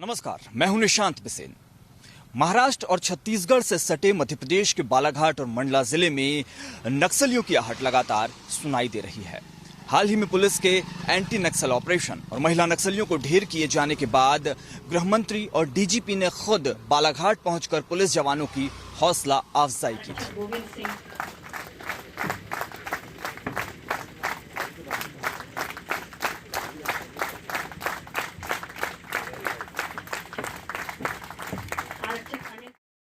नमस्कार, मैं हूं निशांत बिसेन। महाराष्ट्र और छत्तीसगढ़ से सटे मध्य प्रदेश के बालाघाट और मंडला जिले में नक्सलियों की आहट लगातार सुनाई दे रही है। हाल ही में पुलिस के एंटी नक्सल ऑपरेशन और महिला नक्सलियों को ढेर किए जाने के बाद गृह मंत्री और डीजीपी ने खुद बालाघाट पहुंचकर पुलिस जवानों की हौसला अफजाई की थी।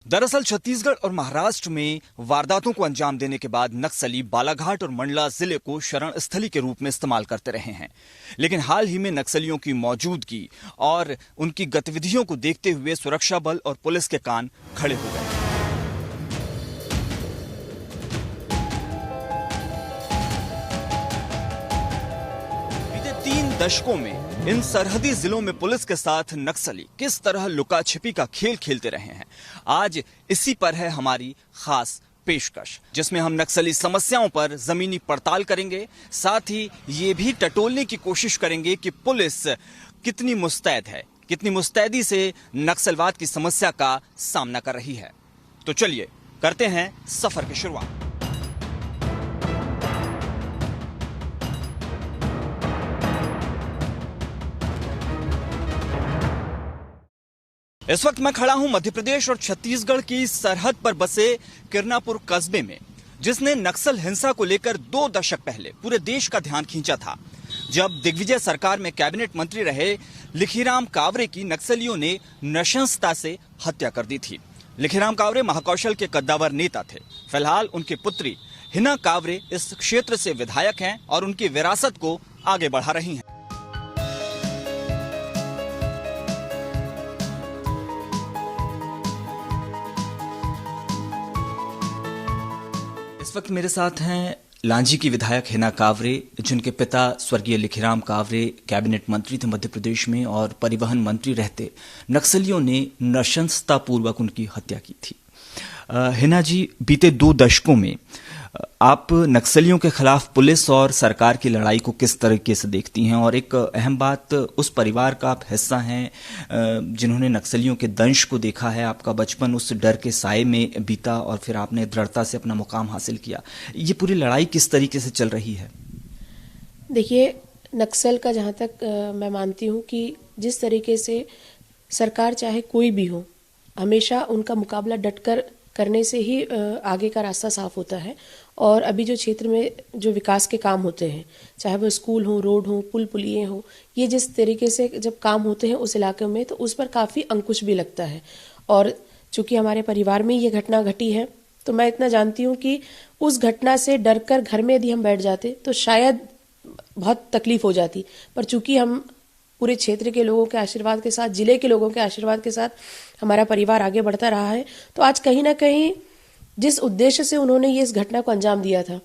दरअसल छत्तीसगढ़ और महाराष्ट्र में वारदातों को अंजाम देने के बाद नक्सली बालाघाट और मंडला जिले को शरण स्थली के रूप में इस्तेमाल करते रहे हैं। लेकिन हाल ही में नक्सलियों की मौजूदगी और उनकी गतिविधियों को देखते हुए सुरक्षा बल और पुलिस के कान खड़े हो गए। बीते 3 दशकों में इन सरहदी जिलों में पुलिस के साथ नक्सली किस तरह लुका छिपी का खेल खेलते रहे हैं, आज इसी पर है हमारी खास पेशकश, जिसमें हम नक्सली समस्याओं पर जमीनी पड़ताल करेंगे। साथ ही ये भी टटोलने की कोशिश करेंगे कि पुलिस कितनी मुस्तैद है, कितनी मुस्तैदी से नक्सलवाद की समस्या का सामना कर रही है। तो चलिए करते हैं सफर की शुरुआत। इस वक्त मैं खड़ा हूं मध्य प्रदेश और छत्तीसगढ़ की सरहद पर बसे किरनापुर कस्बे में, जिसने नक्सल हिंसा को लेकर 2 दशक पहले पूरे देश का ध्यान खींचा था, जब दिग्विजय सरकार में कैबिनेट मंत्री रहे लिखीराम कावरे की नक्सलियों ने नृशंसता से हत्या कर दी थी। लिखीराम कावरे महाकौशल के कद्दावर नेता थे। फिलहाल उनकी पुत्री हिना कावरे इस क्षेत्र से विधायक हैं और उनकी विरासत को आगे बढ़ा रही हैं। इस वक्त मेरे साथ हैं लांजी की विधायक हिना कावरे, जिनके पिता स्वर्गीय लिखीराम कावरे कैबिनेट मंत्री थे मध्य प्रदेश में और परिवहन मंत्री रहते। नक्सलियों ने नृशंसतापूर्वक उनकी हत्या की थी। हिना जी, बीते 2 दशकों में आप नक्सलियों के खिलाफ पुलिस और सरकार की लड़ाई को किस तरीके से देखती हैं? और एक अहम बात, उस परिवार का आप हिस्सा हैं जिन्होंने नक्सलियों के दंश को देखा है। आपका बचपन उस डर के साए में बीता और फिर आपने दृढ़ता से अपना मुकाम हासिल किया। ये पूरी लड़ाई किस तरीके से चल रही है? देखिए, नक्सल का जहाँ तक मैं मानती हूँ कि जिस तरीके से सरकार चाहे कोई भी हो, हमेशा उनका मुकाबला डटकर करने से ही आगे का रास्ता साफ होता है। और अभी जो क्षेत्र में जो विकास के काम होते हैं, चाहे वो स्कूल हो, रोड हो, पुल पुलिये हो, ये जिस तरीके से जब काम होते हैं उस इलाके में, तो उस पर काफ़ी अंकुश भी लगता है। और चूंकि हमारे परिवार में ये घटना घटी है, तो मैं इतना जानती हूँ कि उस घटना से डरकर घर में यदि हम बैठ जाते तो शायद बहुत तकलीफ हो जाती। पर चूंकि हम पूरे क्षेत्र के लोगों के आशीर्वाद के साथ, जिले के लोगों के आशीर्वाद के साथ हमारा परिवार आगे बढ़ता रहा है, तो आज कहीं ना कहीं जिस उद्देश्य से उन्होंने ये इस घटना को अंजाम दिया था,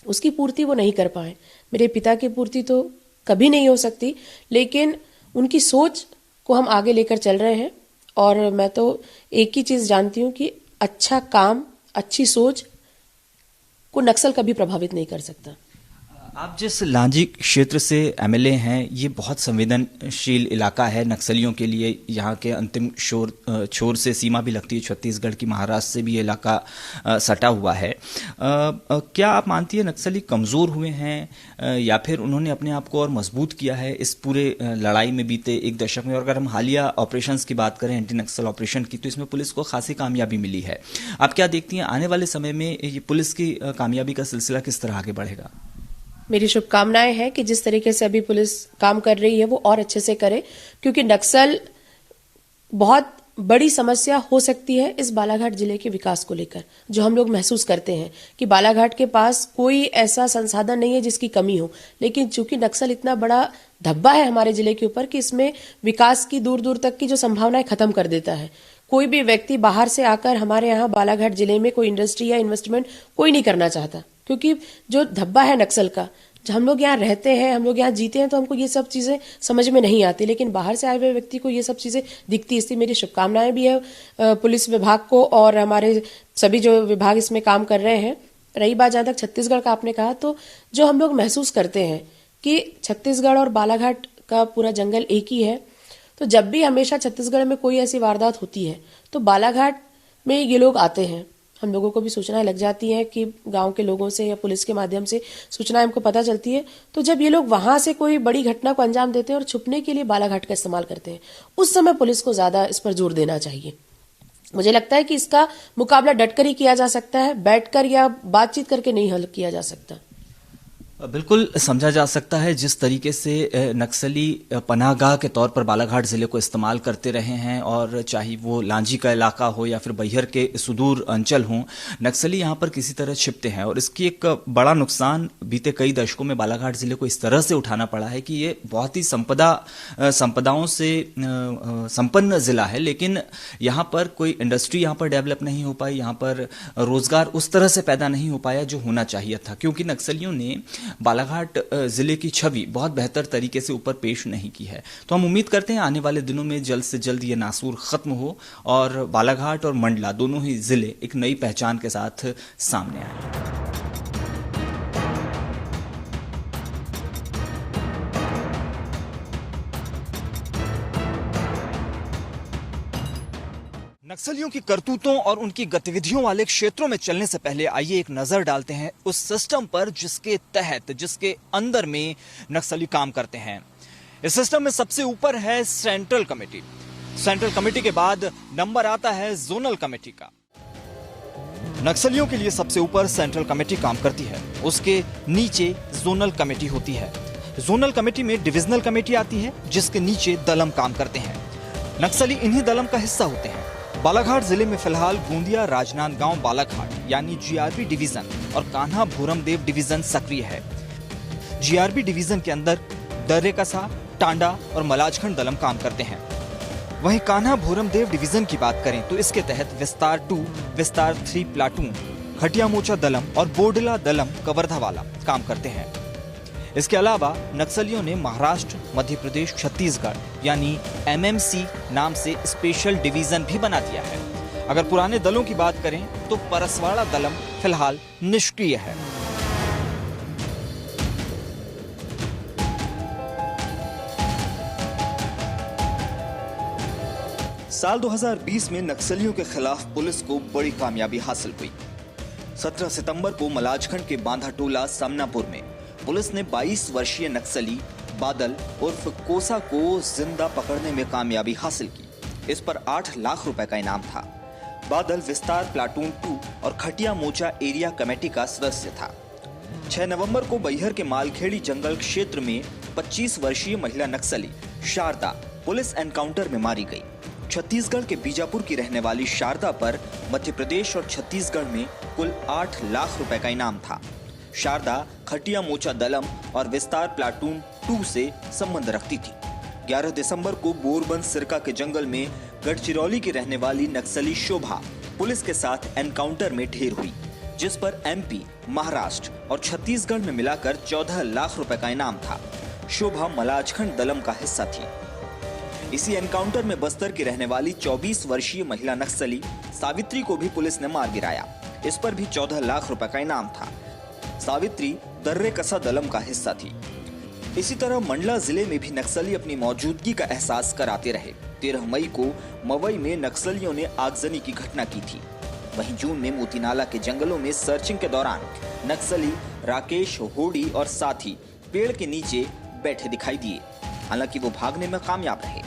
उसकी पूर्ति वो नहीं कर पाए। मेरे पिता की पूर्ति तो कभी नहीं हो सकती, लेकिन उनकी सोच को हम आगे लेकर चल रहे हैं। और मैं तो एक ही चीज़ जानती हूँ कि अच्छा काम, अच्छी सोच को नक्सल कभी प्रभावित नहीं कर सकता। आप जिस लांजी क्षेत्र से एमएलए हैं, ये बहुत संवेदनशील इलाका है नक्सलियों के लिए। यहाँ के अंतिम छोर से सीमा भी लगती है छत्तीसगढ़ की, महाराष्ट्र से भी ये इलाका सटा हुआ है। क्या आप मानती है नक्सली कमज़ोर हुए हैं या फिर उन्होंने अपने आप को और मजबूत किया है इस पूरे लड़ाई में बीते 1 दशक में? और अगर हम हालिया ऑपरेशंस की बात करें, एंटी नक्सल ऑपरेशन की, तो इसमें पुलिस को खासी कामयाबी मिली है। आप क्या देखती हैं आने वाले समय में ये पुलिस की कामयाबी का सिलसिला किस तरह आगे बढ़ेगा? मेरी शुभकामनाएं हैं कि जिस तरीके से अभी पुलिस काम कर रही है वो और अच्छे से करे, क्योंकि नक्सल बहुत बड़ी समस्या हो सकती है इस बालाघाट जिले के विकास को लेकर। जो हम लोग महसूस करते हैं कि बालाघाट के पास कोई ऐसा संसाधन नहीं है जिसकी कमी हो, लेकिन चूंकि नक्सल इतना बड़ा धब्बा है हमारे जिले के ऊपर कि इसमें विकास की दूर दूर तक की जो संभावनाएं खत्म कर देता है। कोई भी व्यक्ति बाहर से आकर हमारे यहाँ बालाघाट जिले में कोई इंडस्ट्री या इन्वेस्टमेंट कोई नहीं करना चाहता, क्योंकि जो धब्बा है नक्सल का, जब हम लोग यहाँ रहते हैं, हम लोग यहाँ जीते हैं, तो हमको ये सब चीज़ें समझ में नहीं आती, लेकिन बाहर से आए हुए व्यक्ति को ये सब चीज़ें दिखती। इसलिए मेरी शुभकामनाएं भी है पुलिस विभाग को और हमारे सभी जो विभाग इसमें काम कर रहे हैं। रही बात जहाँ तक छत्तीसगढ़ का आपने कहा, तो जो हम लोग महसूस करते हैं कि छत्तीसगढ़ और बालाघाट का पूरा जंगल एक ही है, तो जब भी हमेशा छत्तीसगढ़ में कोई ऐसी वारदात होती है तो बालाघाट में ये लोग आते हैं। हम लोगों को भी सूचनाएं लग जाती हैं कि गांव के लोगों से या पुलिस के माध्यम से सूचनाएं हमको पता चलती है। तो जब ये लोग वहां से कोई बड़ी घटना को अंजाम देते हैं और छुपने के लिए बालाघाट का इस्तेमाल करते हैं, उस समय पुलिस को ज्यादा इस पर जोर देना चाहिए। मुझे लगता है कि इसका मुकाबला डटकर ही किया जा सकता है, बैठकर या बातचीत करके नहीं हल किया जा सकता। बिल्कुल समझा जा सकता है जिस तरीके से नक्सली पनाहगाह के तौर पर बालाघाट जिले को इस्तेमाल करते रहे हैं, और चाहे वो लांजी का इलाका हो या फिर बैहर के सुदूर अंचल हों, नक्सली यहाँ पर किसी तरह छिपते हैं। और इसकी एक बड़ा नुकसान बीते कई दशकों में बालाघाट जिले को इस तरह से उठाना पड़ा है कि ये बहुत ही संपदाओं से संपन्न जिला है, लेकिन यहाँ पर कोई इंडस्ट्री यहाँ पर डेवलप नहीं हो पाई, यहाँ पर रोजगार उस तरह से पैदा नहीं हो पाया जो होना चाहिए था, क्योंकि नक्सलियों ने बालाघाट जिले की छवि बहुत बेहतर तरीके से ऊपर पेश नहीं की है। तो हम उम्मीद करते हैं आने वाले दिनों में जल्द से जल्द ये नासूर खत्म हो और बालाघाट और मंडला दोनों ही जिले एक नई पहचान के साथ सामने आए। नक्सलियों की करतूतों और उनकी गतिविधियों वाले क्षेत्रों में चलने से पहले आइए एक नजर डालते हैं उस सिस्टम पर जिसके अंदर में नक्सली काम करते हैं। इस सिस्टम में सबसे ऊपर है सेंट्रल कमेटी। सेंट्रल कमेटी के बाद नंबर आता है जोनल कमेटी का। नक्सलियों के लिए सबसे ऊपर सेंट्रल कमेटी काम करती है, उसके नीचे जोनल कमेटी होती है। जोनल कमेटी में डिविजनल कमेटी आती है, जिसके नीचे दलम काम करते हैं। नक्सली इन्हीं दलम का हिस्सा होते हैं। बालाघाट जिले में फिलहाल गोंदिया राजनांदगांव बालाघाट यानी जीआरबी डिवीजन और कान्हा भूरमदेव डिवीजन सक्रिय है। जीआरबी डिवीजन के अंदर दर्रेकसा, टांडा और मलाजखंड दलम काम करते हैं। वहीं कान्हा भूरमदेव डिवीजन की बात करें तो इसके तहत विस्तार 2, विस्तार 3 प्लाटून, खटिया मोचा दलम और बोडला दलम कवर्धावाला काम करते हैं। इसके अलावा नक्सलियों ने महाराष्ट्र, मध्य प्रदेश, छत्तीसगढ़ यानी एमएमसी नाम से स्पेशल डिवीजन भी बना दिया है। अगर पुराने दलों की बात करें तो परसवाड़ा दलम फिलहाल निष्क्रिय है। साल 2020 में नक्सलियों के खिलाफ पुलिस को बड़ी कामयाबी हासिल हुई। 17 सितंबर को मलाजखंड के बांधाटोला सामनापुर में पुलिस ने 22 वर्षीय नक्सली बादल उर्फ कोसा को जिंदा पकड़ने में कामयाबी हासिल की। इस पर 8 लाख रुपए का इनाम था। बादल विस्तार प्लाटून 2 और खटिया मोचा एरिया कमेटी का सदस्य था। 6 नवंबर को बैहर के मालखेड़ी जंगल क्षेत्र में 25 वर्षीय महिला नक्सली शारदा पुलिस एनकाउंटर में मारी गई। छत्तीसगढ़ के बीजापुर की रहने वाली शारदा पर मध्य प्रदेश और छत्तीसगढ़ में कुल 8 लाख रुपए का इनाम था। शारदा खटिया मोचा दलम और विस्तार प्लाटून 2 से संबंध रखती थी। 11 दिसंबर को बोरबंद सिरका के जंगल में गढ़चिरौली की रहने वाली नक्सली शोभा पुलिस के साथ एनकाउंटर में ढेर हुई, जिस पर एमपी, महाराष्ट्र और छत्तीसगढ़ में मिलाकर 14 लाख रुपए का इनाम था। शोभा मलाजखंड दलम का हिस्सा थी। इसी एनकाउंटर में बस्तर की रहने वाली 24 वर्षीय महिला नक्सली सावित्री को भी पुलिस ने मार गिराया। इस पर भी 14 लाख रुपए का इनाम था। सावित्री दर्रेकसा दलम का हिस्सा थी। इसी तरह मंडला जिले में भी नक्सली अपनी मौजूदगी का एहसास कराते रहे। 13 मई को मवई में नक्सलियों ने आगजनी की घटना की थी। वहीं जून में मोतीनाला के जंगलों में सर्चिंग के दौरान नक्सली राकेश होडी और साथी पेड़ के नीचे बैठे दिखाई दिए, हालांकि वो भागने में कामयाब रहे।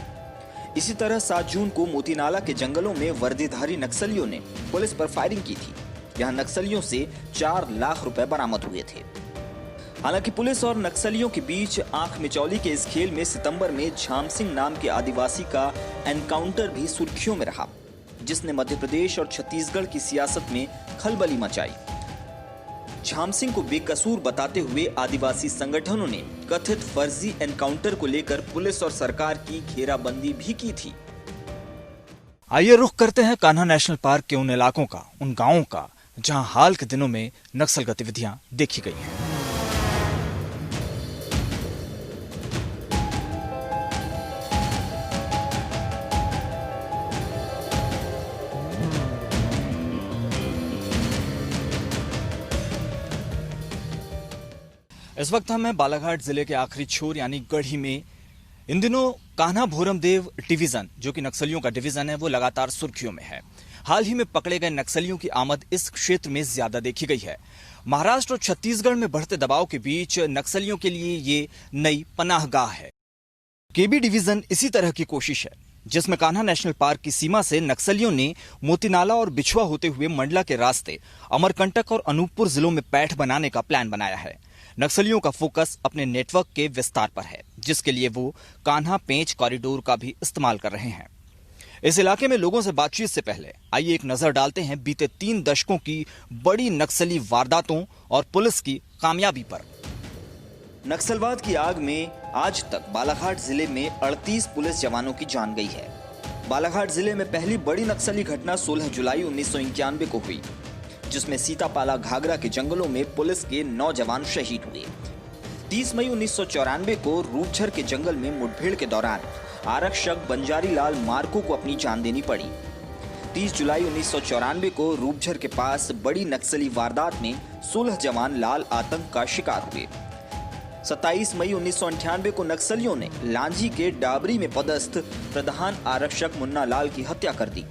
इसी तरह 7 जून को मोतीनाला के जंगलों में वर्दीधारी नक्सलियों ने पुलिस पर फायरिंग की थी। यहां नक्सलियों से 4 लाख रुपए बरामद हुए थे। हालांकि पुलिस और नक्सलियों के बीच आंख मिचौली के इस खेल में सितंबर में झाम सिंह नाम के आदिवासी का एनकाउंटर भी सुर्खियों में रहा, जिसने मध्य प्रदेश और छत्तीसगढ़ की सियासत में खलबली मचाई। झाम सिंह को बेकसूर बताते हुए आदिवासी संगठनों ने कथित फर्जी एनकाउंटर को लेकर पुलिस और सरकार की घेराबंदी भी की थी। आइए रुख करते हैं कान्हा नेशनल पार्क के उन इलाकों का, उन गांवों का, जहां हाल के दिनों में नक्सल गतिविधियां देखी गई हैं। इस वक्त हम हैं बालाघाट जिले के आखिरी छोर यानी गढ़ी में। इन दिनों कान्हा भोरमदेव डिवीजन, जो कि नक्सलियों का डिवीजन है, वो लगातार सुर्खियों में है। हाल ही में पकड़े गए नक्सलियों की आमद इस क्षेत्र में ज्यादा देखी गई है। महाराष्ट्र और छत्तीसगढ़ में बढ़ते दबाव के बीच नक्सलियों के लिए ये नई पनाहगाह है। केबी डिवीजन इसी तरह की कोशिश है, जिसमें कान्हा नेशनल पार्क की सीमा से नक्सलियों ने मोतीनाला और बिछुआ होते हुए मंडला के रास्ते अमरकंटक और अनूपपुर जिलों में पैठ बनाने का प्लान बनाया है। नक्सलियों का फोकस अपने नेटवर्क के विस्तार पर है, जिसके लिए वो कान्हा पेंच कॉरिडोर का भी इस्तेमाल कर रहे हैं। इस इलाके में लोगों से बातचीत से पहले आइए एक नजर डालते हैं बीते 3 दशकों की बड़ी नक्सली वारदातों और पुलिस की कामयाबी पर। नक्सलवाद की आग में आज तक बालाघाट जिले में 38 पुलिस जवानों की जान गई है। बालाघाट जिले में पहली बड़ी नक्सली घटना 16 जुलाई 1991 को हुई, जिसमें सीतापाला घाघरा के जंगलों में पुलिस के 9 जवान शहीद हुए। 30 मई 1994 को रूपझर के जंगल में मुठभेड़ के दौरान आरक्षक बंजारी लाल मार्को को अपनी जान देनी पड़ी। 30 जुलाई 1994 को रूपझर के पास बड़ी नक्सली वारदात में 16 जवान लाल आतंक का शिकार हुए। 27 मई 1998 को नक्सलियों ने लांजी के डाबरी में पदस्थ प्रधान आरक्षक मुन्ना लाल की हत्या कर दी।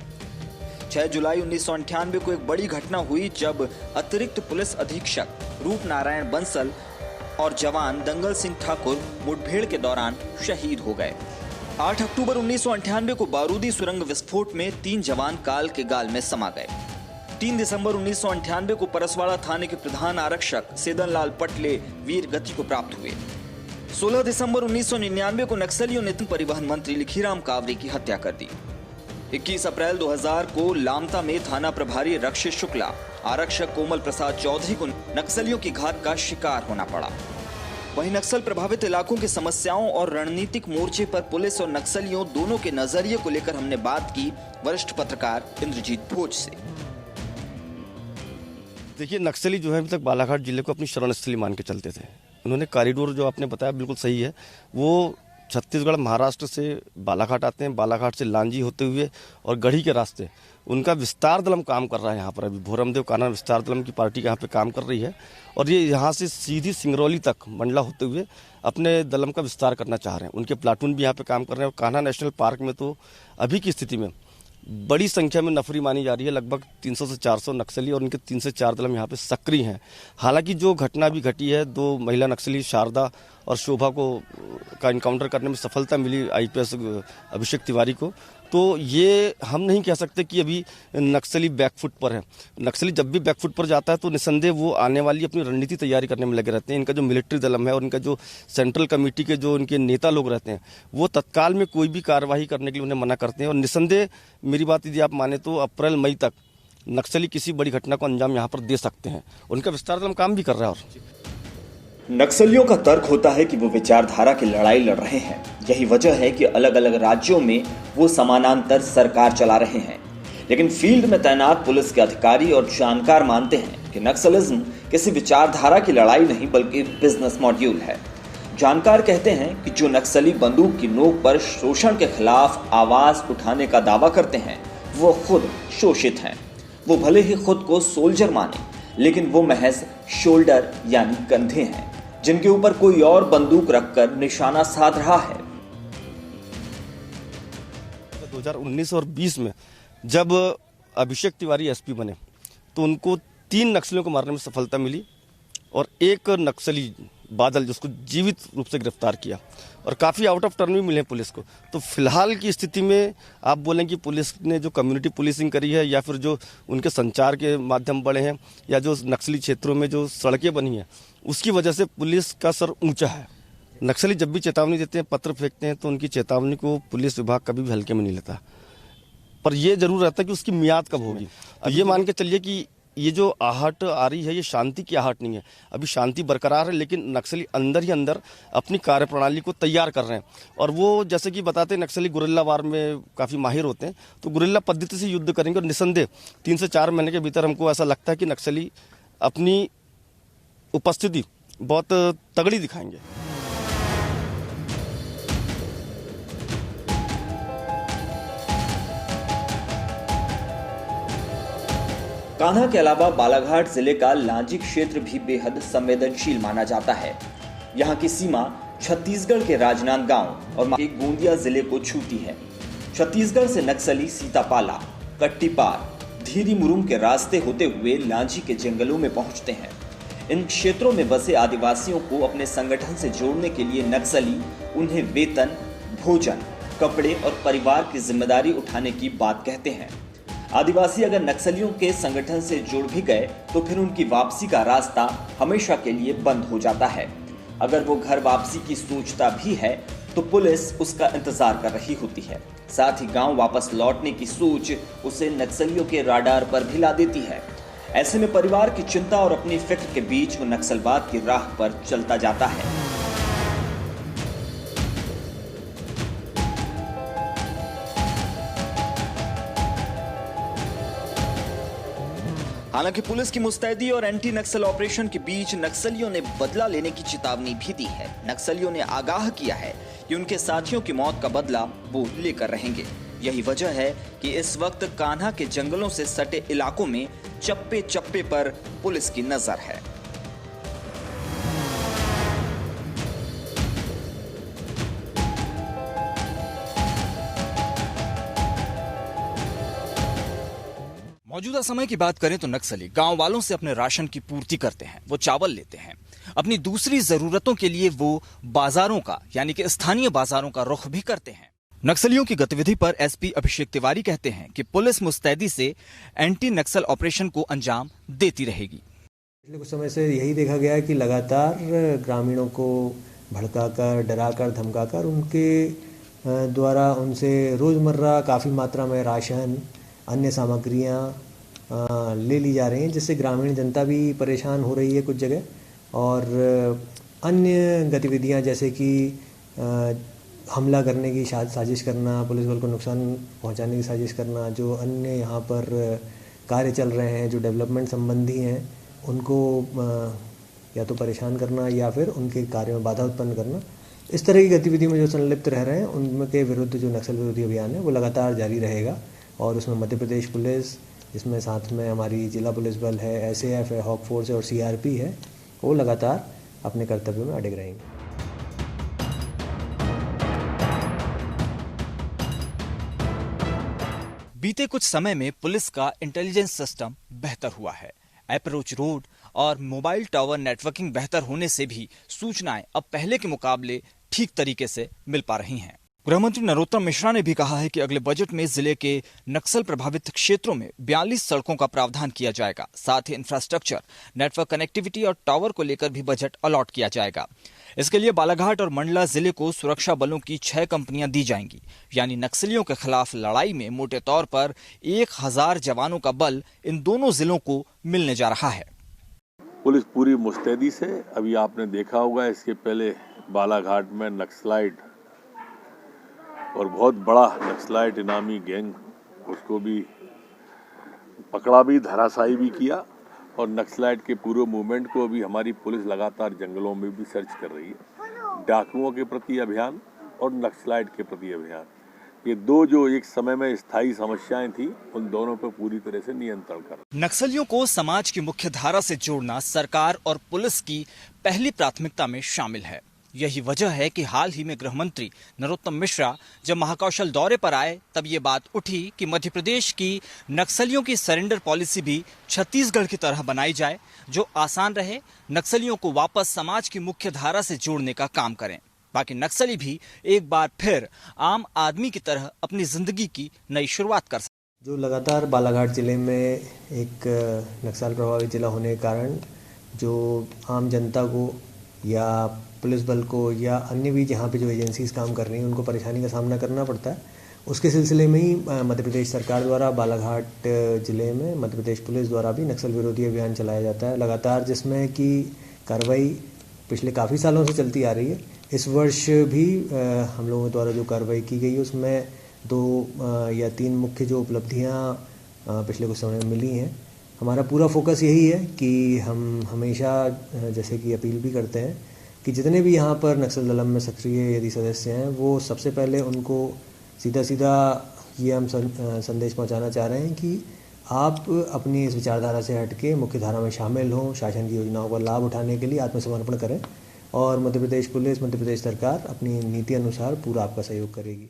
6 जुलाई 1998 को एक बड़ी घटना हुई जब अतिरिक्त पुलिस अधीक्षक रूप नारायण बंसल और जवान दंगल सिंह ठाकुर मुठभेड़ के दौरान शहीद हो गए। 8 अक्टूबर 1998 को बारूदी सुरंग विस्फोट में 3 जवान काल के गाल में समा गए। 3 दिसंबर 1998 को परसवाड़ा थाने के प्रधान आरक्षक सेदन लाल पटले वीर गति को प्राप्त हुए। 16 दिसंबर 1999 को नक्सलियों ने परिवहन मंत्री लिखीराम कावरे की हत्या कर दी। 21 अप्रैल 2000 को लामता में थाना प्रभारी रक्षित शुक्ला, आरक्षक कोमल प्रसाद चौधरी को नक्सलियों की घात का शिकार होना पड़ा। वहीं नक्सल प्रभावित इलाकों की समस्याओं और रणनीतिक मोर्चे पर पुलिस और नक्सलियों दोनों के नजरिए को लेकर हमने बात की वरिष्ठ पत्रकार इंद्रजीत भोज से। देखिए, नक्सली जो है अभी तक बालाघाट जिले को अपनी शरणस्थली मान के चलते थे। उन्होंने कॉरिडोर जो आपने बताया बिल्कुल सही है, वो छत्तीसगढ़ महाराष्ट्र से बालाघाट आते हैं, बालाघाट से लांजी होते हुए और गढ़ी के रास्ते उनका विस्तार दलम काम कर रहा है। यहाँ पर अभी भोरमदेव कान्हा विस्तार दलम की पार्टी यहाँ पे काम कर रही है और ये यहाँ से सीधी सिंगरौली तक मंडला होते हुए अपने दलम का विस्तार करना चाह रहे हैं। उनके प्लाटून भी यहाँ पे काम कर रहे हैं और कान्हा नेशनल पार्क में तो अभी की स्थिति में बड़ी संख्या में नफरी मानी जा रही है। लगभग 300 से 400 नक्सली और उनके 3 से 4 दलम यहाँ पे सक्रिय हैं। हालांकि जो घटना भी घटी है, 2 महिला नक्सली शारदा और शोभा का इनकाउंटर करने में सफलता मिली आईपीएस अभिषेक तिवारी को, तो ये हम नहीं कह सकते कि अभी नक्सली बैकफुट पर है। नक्सली जब भी बैकफुट पर जाता है तो निसंदेह वो आने वाली अपनी रणनीति तैयारी करने में लगे रहते हैं। इनका जो मिलिट्री दलम है और इनका जो सेंट्रल कमेटी के जो इनके नेता लोग रहते हैं, वो तत्काल में कोई भी कार्यवाही करने के लिए उन्हें मना करते हैं। और निसंदेह मेरी बात यदि आप माने तो अप्रैल मई तक नक्सली किसी बड़ी घटना को अंजाम यहाँ पर दे सकते हैं। उनका विस्तार दलम काम भी कर रहा है। और नक्सलियों का तर्क होता है कि वो विचारधारा की लड़ाई लड़ रहे हैं। यही वजह है कि अलग अलग राज्यों में वो समानांतर सरकार चला रहे हैं। लेकिन फील्ड में तैनात पुलिस के अधिकारी और जानकार मानते हैं कि नक्सलिज्म किसी विचारधारा की लड़ाई नहीं बल्कि बिजनेस मॉड्यूल है। जानकार कहते हैं कि जो नक्सली बंदूक की नोक पर शोषण के खिलाफ आवाज उठाने का दावा करते हैं, वो खुद शोषित हैं। वो भले ही खुद को सोल्जर माने, लेकिन वो महज शोल्डर यानी कंधे हैं, जिनके ऊपर कोई और बंदूक रखकर निशाना साध रहा है। 2019 और 20 में जब अभिषेक तिवारी एसपी बने तो उनको 3 नक्सलियों को मारने में सफलता मिली और एक नक्सली बादल जिसको जीवित रूप से गिरफ्तार किया और काफ़ी आउट ऑफ टर्न भी मिले पुलिस को। तो फिलहाल की स्थिति में आप बोलें कि पुलिस ने जो कम्युनिटी पुलिसिंग करी है या फिर जो उनके संचार के माध्यम बढ़े हैं या जो नक्सली क्षेत्रों में जो सड़कें बनी हैं, उसकी वजह से पुलिस का सर ऊंचा है। नक्सली जब भी चेतावनी देते हैं, पत्र फेंकते हैं, तो उनकी चेतावनी को पुलिस विभाग कभी भी हल्के में नहीं लेता। पर यह जरूर रहता है कि उसकी मियाद कब होगी। अब ये मान के चलिए कि ये जो आहट आ रही है, ये शांति की आहट नहीं है। अभी शांति बरकरार है, लेकिन नक्सली अंदर ही अंदर अपनी कार्यप्रणाली को तैयार कर रहे हैं। और वो जैसे कि बताते हैं, नक्सली गुरिल्ला वार में काफ़ी माहिर होते हैं, तो गुरिल्ला पद्धति से युद्ध करेंगे। और निसंदेह 3 से 4 महीने के भीतर हमको ऐसा लगता है कि नक्सली अपनी उपस्थिति बहुत तगड़ी दिखाएंगे। कान्हा के अलावा बालाघाट जिले का लांजी क्षेत्र भी बेहद संवेदनशील माना जाता है। यहाँ की सीमा छत्तीसगढ़ के राजनांदगांव और के गोंदिया जिले को छूती है। छत्तीसगढ़ से नक्सली सीतापाला, कट्टीपार, धीरी मुरुम के रास्ते होते हुए लांजी के जंगलों में पहुंचते हैं। इन क्षेत्रों में बसे आदिवासियों को अपने संगठन से जोड़ने के लिए नक्सली उन्हें वेतन, भोजन, कपड़े और परिवार की जिम्मेदारी उठाने की बात कहते हैं। आदिवासी अगर नक्सलियों के संगठन से जुड़ भी गए तो फिर उनकी वापसी का रास्ता हमेशा के लिए बंद हो जाता है। अगर वो घर वापसी की सोचता भी है तो पुलिस उसका इंतजार कर रही होती है। साथ ही गांव वापस लौटने की सोच उसे नक्सलियों के राडार पर भी ला देती है। ऐसे में परिवार की चिंता और अपनी फिक्र के बीच वो नक्सलवाद की राह पर चलता जाता है। हालांकि पुलिस की मुस्तैदी और एंटी नक्सल ऑपरेशन के बीच नक्सलियों ने बदला लेने की चेतावनी भी दी है। नक्सलियों ने आगाह किया है कि उनके साथियों की मौत का बदला वो लेकर रहेंगे। यही वजह है कि इस वक्त कान्हा के जंगलों से सटे इलाकों में चप्पे चप्पे पर पुलिस की नजर है। मौजूदा समय की बात करें तो नक्सली गांव वालों से अपने राशन की पूर्ति करते हैं। वो चावल लेते हैं। अपनी दूसरी जरूरतों के लिए वो बाजारों का यानी कि स्थानीय बाजारों का रुख भी करते हैं। नक्सलियों की गतिविधि पर एसपी अभिषेक तिवारी कहते हैं कि पुलिस मुस्तैदी से एंटी नक्सल ऑपरेशन को अंजाम देती रहेगी। पिछले कुछ समय से यही देखा गया है कि लगातार ग्रामीणों को भड़काकर, डराकर, धमकाकर उनके द्वारा उनसे रोजमर्रा काफ़ी मात्रा में राशन, अन्य सामग्रियां ले ली जा रही हैं, जिससे ग्रामीण जनता भी परेशान हो रही है कुछ जगह। और अन्य गतिविधियां जैसे कि हमला करने की साजिश करना, पुलिस बल को नुकसान पहुंचाने की साजिश करना, जो अन्य यहाँ पर कार्य चल रहे हैं जो डेवलपमेंट संबंधी हैं उनको या तो परेशान करना या फिर उनके कार्य में बाधा उत्पन्न करना, इस तरह की गतिविधि में जो संलिप्त रह रहे हैं उनके विरुद्ध जो नक्सल विरोधी अभियान है वो लगातार जारी रहेगा। और उसमें मध्य प्रदेश पुलिस, इसमें साथ में हमारी जिला पुलिस बल है, एसएएफ है, हॉक फोर्स है और सीआरपी है, वो लगातार अपने कर्तव्यों में अडिग रहेंगे। बीते कुछ समय में पुलिस का इंटेलिजेंस सिस्टम बेहतर हुआ है। अप्रोच रोड और मोबाइल टावर नेटवर्किंग बेहतर होने से भी सूचनाएं अब पहले के मुकाबले ठीक तरीके से मिल पा रही हैं। गृहमंत्री नरोत्तम मिश्रा ने भी कहा है कि अगले बजट में जिले के नक्सल प्रभावित क्षेत्रों में 42 सड़कों का प्रावधान किया जाएगा। साथ ही इंफ्रास्ट्रक्चर, नेटवर्क कनेक्टिविटी और टावर को लेकर भी बजट अलॉट किया जाएगा। इसके लिए बालाघाट और मंडला जिले को सुरक्षा बलों की 6 कंपनियां दी जाएंगी। यानी नक्सलियों के खिलाफ लड़ाई में मोटे तौर पर 1000 जवानों का बल इन दोनों जिलों को मिलने जा रहा है। पुलिस पूरी मुस्तैदी से, अभी आपने देखा होगा इसके पहले बालाघाट में नक्सलाइट और बहुत बड़ा नक्सलाइट इनामी गैंग, उसको भी पकड़ा भी, धराशायी भी किया। और नक्सलाइट के पूरे मूवमेंट को भी हमारी पुलिस लगातार जंगलों में भी सर्च कर रही है। डाकुओं के प्रति अभियान और नक्सलाइट के प्रति अभियान, ये दो जो एक समय में स्थायी समस्याएं थी, उन दोनों पर पूरी तरह से नियंत्रण कर। नक्सलियों को समाज की मुख्य धारा से जोड़ना सरकार और पुलिस की पहली प्राथमिकता में शामिल है। यही वजह है कि हाल ही में गृह मंत्री नरोत्तम मिश्रा जब महाकौशल दौरे पर आए तब ये बात उठी कि मध्य प्रदेश की नक्सलियों की सरेंडर पॉलिसी भी छत्तीसगढ़ की तरह बनाई जाए, जो आसान रहे, नक्सलियों को वापस समाज की मुख्य धारा से जोड़ने का काम करें, बाकी नक्सली भी एक बार फिर आम आदमी की तरह अपनी जिंदगी की नई शुरुआत कर सकें। जो लगातार बालाघाट जिले में एक नक्सल प्रभावित जिला होने के कारण जो आम जनता को या पुलिस बल को या अन्य भी जहाँ पे जो एजेंसीज काम कर रही हैं उनको परेशानी का सामना करना पड़ता है, उसके सिलसिले में ही मध्य प्रदेश सरकार द्वारा बालाघाट जिले में मध्य प्रदेश पुलिस द्वारा भी नक्सल विरोधी अभियान चलाया जाता है लगातार, जिसमें कि कार्रवाई पिछले काफ़ी सालों से चलती आ रही है। इस वर्ष भी हम लोगों द्वारा जो कार्रवाई की गई उसमें 2 या 3 मुख्य जो उपलब्धियाँ पिछले कुछ समय में मिली हैं। हमारा पूरा फोकस यही है कि हम हमेशा जैसे कि अपील भी करते हैं कि जितने भी यहाँ पर नक्सल दलम में सक्रिय यदि सदस्य हैं वो सबसे पहले उनको सीधा ये हम संदेश पहुँचाना चाह रहे हैं कि आप अपनी इस विचारधारा से हटके मुख्य धारा में शामिल हों, शासन की योजनाओं का लाभ उठाने के लिए आत्मसमर्पण करें और मध्य प्रदेश पुलिस, मध्य प्रदेश सरकार अपनी नीति अनुसार पूरा आपका सहयोग करेगी।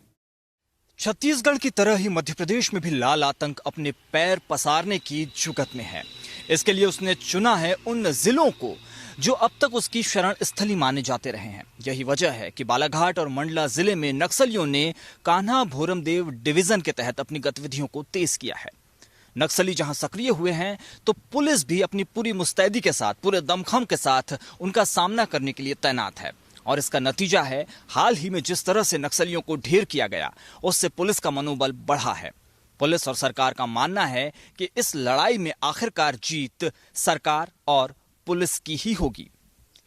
छत्तीसगढ़ की तरह ही मध्य प्रदेश में भी लाल आतंक अपने पैर पसारने की जुगत में है। इसके लिए उसने चुना है उन जिलों को जो अब तक उसकी शरण स्थली माने जाते रहे हैं। यही वजह है कि बालाघाट और मंडला जिले में नक्सलियों ने कान्हा भोरमदेव डिवीजन के तहत अपनी गतिविधियों को तेज किया है। नक्सली जहां सक्रिय हुए हैं तो पुलिस भी अपनी पूरी मुस्तैदी के साथ, पूरे दमखम के साथ उनका सामना करने के लिए तैनात है। और इसका नतीजा है हाल ही में जिस तरह से नक्सलियों को ढेर किया गया, उससे पुलिस का मनोबल बढ़ा है। पुलिस और सरकार का मानना है कि इस लड़ाई में आखिरकार जीत सरकार और पुलिस की ही होगी,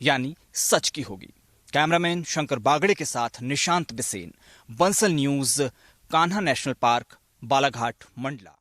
यानी सच की होगी। कैमरामैन शंकर बागड़े के साथ Nishant Bisen, Bansal news, Kanha national park, Balaghat, Mandla.